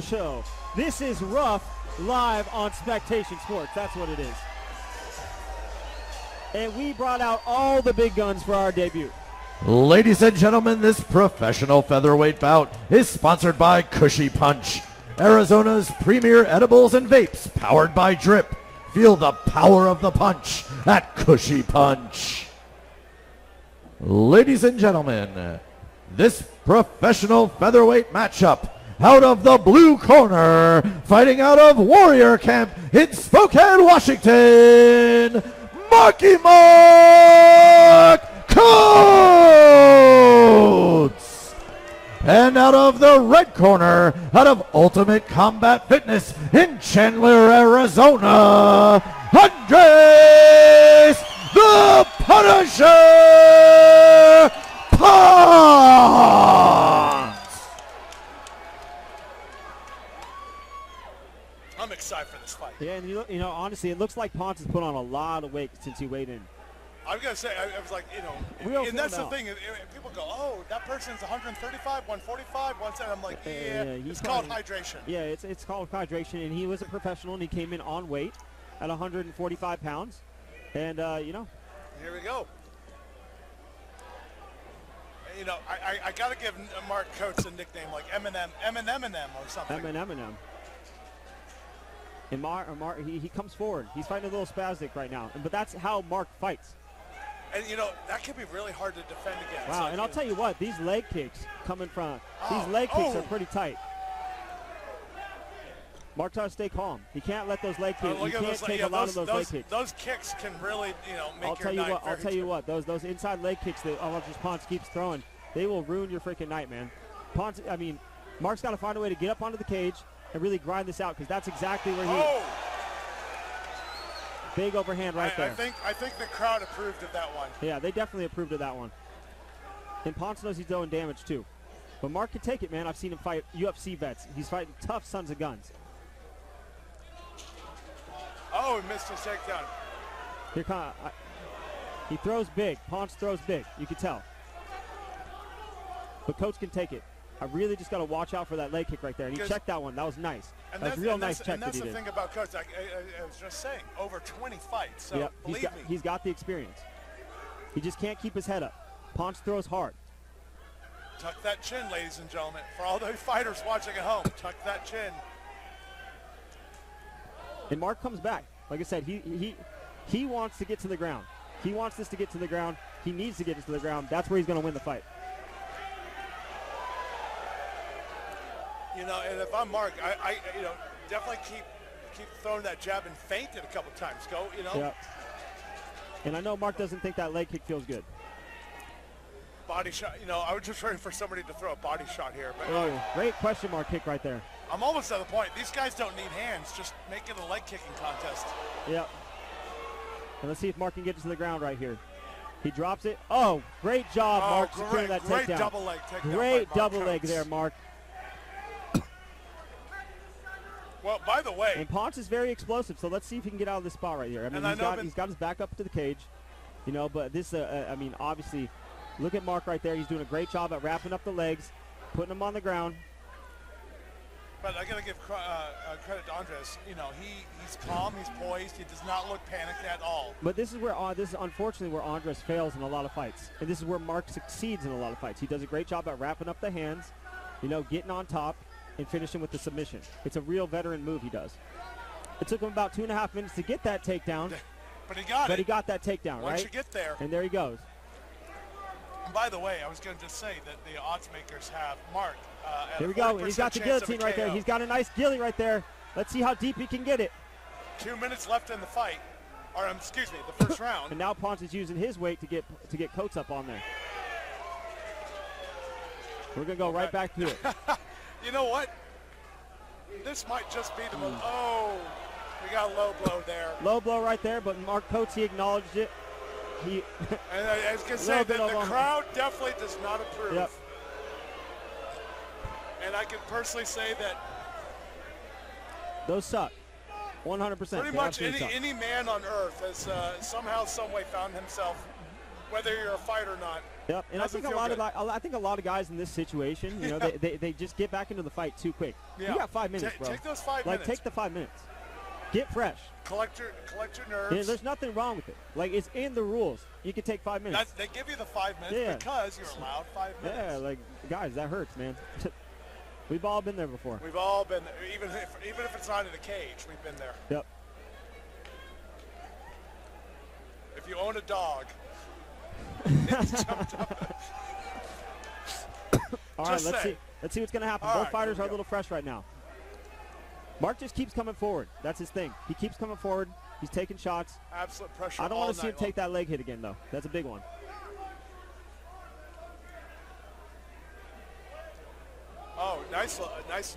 professional show. This is RUF live on Spectation Sports. That's what it is. And we brought out all the big guns for our debut. Ladies and gentlemen, this professional featherweight bout is sponsored by Cushy Punch, Arizona's premier edibles and vapes, powered by Drip. Feel the power of the punch at Cushy Punch. Ladies and gentlemen, this professional featherweight matchup, out of the blue corner, fighting out of Warrior Camp in Spokane, Washington, Marky Mark Coates! And out of the red corner, out of Ultimate Combat Fitness in Chandler, Arizona, Andres the Punisher Ponce! I'm excited for this fight. Yeah, and you know, honestly, it looks like Ponce has put on a lot of weight since he weighed in. I was going to say, I was like, you know, and that's the thing. People go, oh, that person's 135, 145, 170. I'm like, yeah, it's called hydration. Yeah, it's called hydration, and he was a professional, and he came in on weight at 145 pounds. And, you know. Here we go. You know, I got to give Mark Coates a nickname like Eminem or something. Eminem. And Mark, he comes forward. He's fighting a little spastic right now, but that's how Mark fights. And, you know, that can be really hard to defend against. Wow, and I'll tell you what, these leg kicks coming from, these leg kicks are pretty tight. Mark's got to stay calm. He can't let those leg kicks, he can't take a lot of those leg kicks. Those kicks can really, you know, make your night. I'll tell you what, those inside leg kicks that Ponce keeps throwing, they will ruin your freaking night, man. Mark's got to find a way to get up onto the cage and really grind this out, because that's exactly where he... Big overhand right there. I think the crowd approved of that one. Yeah, they definitely approved of that one. And Ponce knows he's doing damage too. But Mark can take it, man. I've seen him fight UFC vets. He's fighting tough sons of guns. Oh, he missed his takedown. He throws big. Ponce throws big. You can tell. But Coates can take it. I really just got to watch out for that leg kick right there. And he checked that one. That was nice. That was a real nice check that he did. And that's the thing about Coates. I was just saying, over 20 fights. So yep, believe me. He's got the experience. He just can't keep his head up. Ponce throws hard. Tuck that chin, ladies and gentlemen. For all those fighters watching at home, tuck that chin. And Mark comes back. Like I said, he wants to get to the ground. He wants this to get to the ground. He needs to get it to the ground. That's where he's going to win the fight. You know, and if I'm Mark, I you know, definitely keep throwing that jab and feint it a couple times. Go, you know. Yep. And I know Mark doesn't think that leg kick feels good. Body shot. You know, I was just waiting for somebody to throw a body shot here. But great question mark kick right there. I'm almost at the point. These guys don't need hands. Just make it a leg kicking contest. Yep. And let's see if Mark can get to the ground right here. He drops it. Oh, great job, Mark, securing that takedown. Great double leg takedown. Great double leg there, Mark. Well, by the way, and Ponce is very explosive, so let's see if he can get out of this spot right here. I mean, he's got his back up to the cage, you know. But this, I mean, obviously, look at Mark right there. He's doing a great job at wrapping up the legs, putting them on the ground. But I got to give credit to Andres. You know, he's calm, he's poised, he does not look panicked at all. But this is unfortunately where Andres fails in a lot of fights, and this is where Mark succeeds in a lot of fights. He does a great job at wrapping up the hands, you know, getting on top, and finishing with the submission. It's a real veteran move he does. It took him about 2.5 minutes to get that takedown. But he got it. But he got that takedown, Once you get there. And there he goes. And by the way, I was going to just say that the odds makers have Mark at Here we go. And he's got the guillotine right there. He's got a nice gilly right there. Let's see how deep he can get it. 2 minutes left in the fight. Or, excuse me, the first round. And now Ponce is using his weight to get Coates up on there. We're going to go right back to it. You know what? This might just be the most. Oh, we got a low blow there. Low blow right there, but Mark Coates, he acknowledged it. And I was going to say that the crowd definitely does not approve. Yep. And I can personally say that those suck. 100%. Pretty much any man on earth has somehow, some way found himself, whether you're a fighter or not, Yep, and I think a lot of guys in this situation, you know, they just get back into the fight too quick. Yeah. You got 5 minutes, bro. Take those 5 minutes. Take the 5 minutes. Get fresh. Collect your nerves. Yeah, there's nothing wrong with it. Like, it's in the rules. You can take 5 minutes. They give you the 5 minutes because you're allowed 5 minutes. Yeah, like, guys, that hurts, man. We've all been there before. We've all been there. Even if it's not in a cage, we've been there. Yep. If you own a dog. All right, let's see what's going to happen. Both fighters are a little fresh right now. Mark just keeps coming forward. That's his thing. He keeps coming forward. He's taking shots. Absolute pressure. I don't want to see him take that leg hit again, though. That's a big one. Oh, nice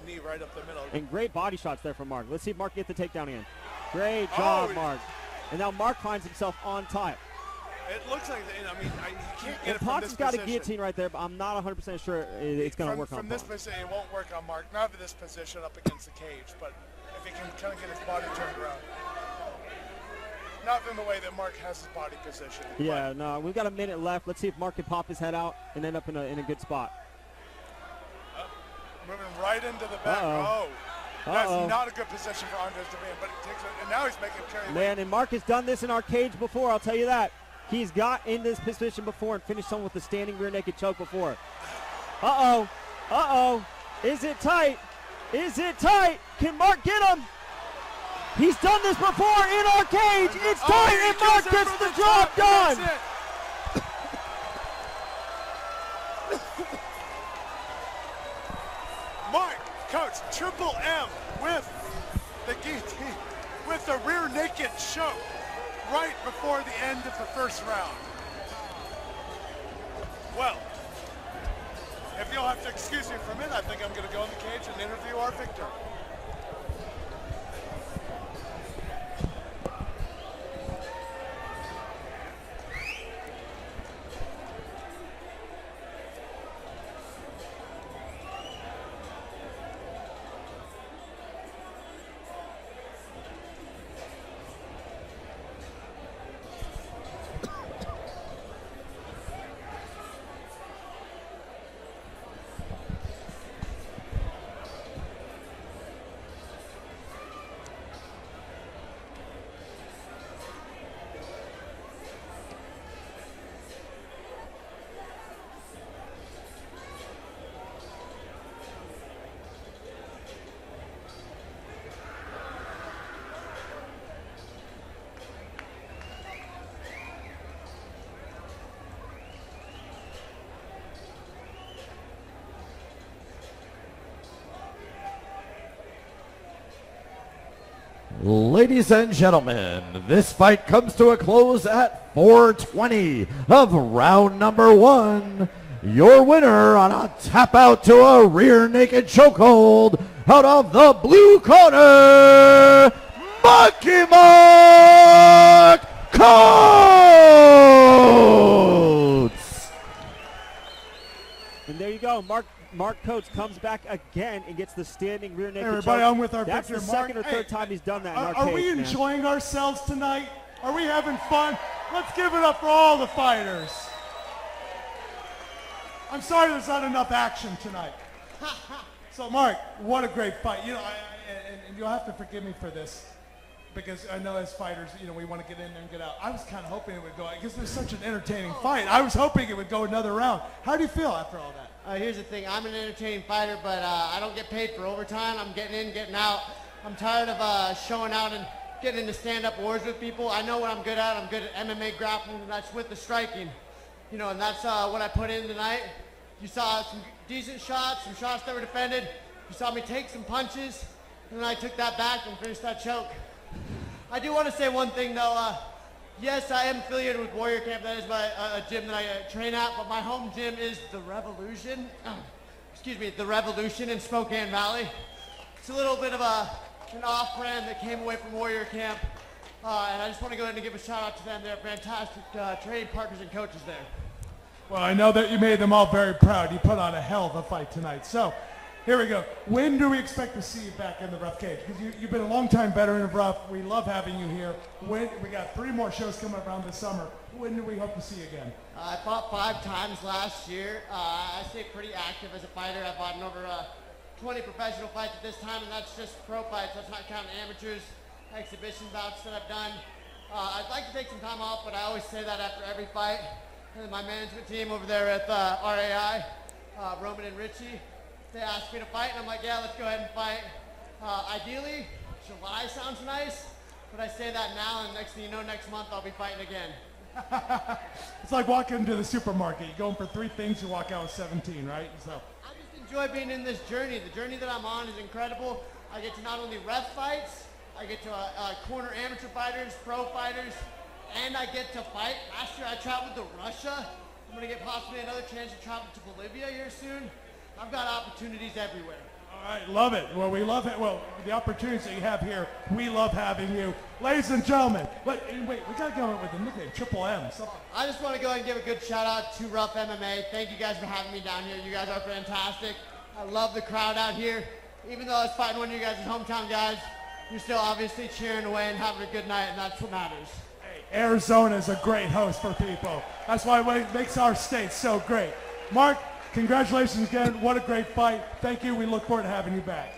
knee right up the middle. And great body shots there from Mark. Let's see if Mark can get the takedown again. Great job, Mark. And now Mark finds himself on top. It looks like, you can't get it from Ponce's this got position. a guillotine right there, but I'm not 100% sure it's going to work on From this position, it won't work on Mark. Not in this position up against the cage, but if he can kind of get his body turned around. Not in the way that Mark has his body positioned. Yeah, no, we've got a minute left. Let's see if Mark can pop his head out and end up in a good spot. Moving right into the back. That's not a good position for Andres to be in, but it takes it, and now he's making him carry weight. Man, and Mark has done this in our cage before, I'll tell you that. He's got in this position before and finished someone with a standing rear naked choke before. Is it tight? Is it tight? Can Mark get him? He's done this before in our cage. It's tight, and Mark gets the job done. Mark, coach, Triple M with the guillotine, with the rear naked choke right before the end of the first round. Well, if you'll have to excuse me for a minute, I think I'm going to go in the cage and interview our victor. Ladies and gentlemen, this fight comes to a close at 4:20 of round number 1. Your winner on a tap out to a rear naked chokehold out of the blue corner, Monkey Mark Coates! And there you go, Mark Coates comes back again and gets the standing rear naked Everybody, choke. I'm with our That's victor, the Mark. second or third time he's done that in our Are cage, we man. enjoying ourselves tonight? Are we having fun? Let's give it up for all the fighters. I'm sorry there's not enough action tonight. So, Mark, what a great fight. You know, and you'll have to forgive me for this, because I know as fighters, you know, we want to get in there and get out. I was kind of hoping it would go, because it was such an entertaining fight. I was hoping it would go another round. How do you feel after all that? Here's the thing. I'm an entertaining fighter, but I don't get paid for overtime. I'm getting in, getting out. I'm tired of showing out and getting into stand-up wars with people. I know what I'm good at. I'm good at MMA grappling, and that's with the striking. You know, and that's what I put in tonight. You saw some decent shots, some shots that were defended. You saw me take some punches, and then I took that back and finished that choke. I do want to say one thing, though. Yes, I am affiliated with Warrior Camp. That is my gym that I train at, but my home gym is the Revolution. The Revolution in Spokane Valley. It's a little bit of an off-brand that came away from Warrior Camp, and I just want to go ahead and give a shout out to them. They're fantastic training partners and coaches there. Well, I know that you made them all very proud. You put on a hell of a fight tonight. So, Here we go. When do we expect to see you back in the RUF cage? Because you've been a long-time veteran of RUF. We love having you here. We got 3 more shows coming around this summer. When do we hope to see you again? I fought 5 times last year. I stay pretty active as a fighter. I fought in over 20 professional fights at this time, and that's just pro fights. That's not counting amateurs, exhibition bouts that I've done. I'd like to take some time off, but I always say that after every fight. And my management team over there at RAI, Roman and Richie, they asked me to fight, and I'm like, yeah, let's go ahead and fight. Ideally, July sounds nice, but I say that now, and next thing you know, next month I'll be fighting again. It's like walking into the supermarket. You're going for 3 things, you walk out with 17, right? So I just enjoy being in this journey. The journey that I'm on is incredible. I get to not only ref fights, I get to corner amateur fighters, pro fighters, and I get to fight. Last year I traveled to Russia. I'm going to get possibly another chance to travel to Bolivia here soon. I've got opportunities everywhere. all right, love it. Well, we love it. Well, the opportunities that you have here, we love having you. Ladies and gentlemen, wait, we got to go with the nickname, Triple M. I just want to go ahead and give a good shout out to RUF MMA. Thank you guys for having me down here. You guys are fantastic. I love the crowd out here. Even though I was fighting one of you guys' hometown guys, you're still obviously cheering away and having a good night, and that's what matters. Hey, Arizona is a great host for people. That's why it makes our state so great. Mark, congratulations again. What a great fight. Thank you. We look forward to having you back.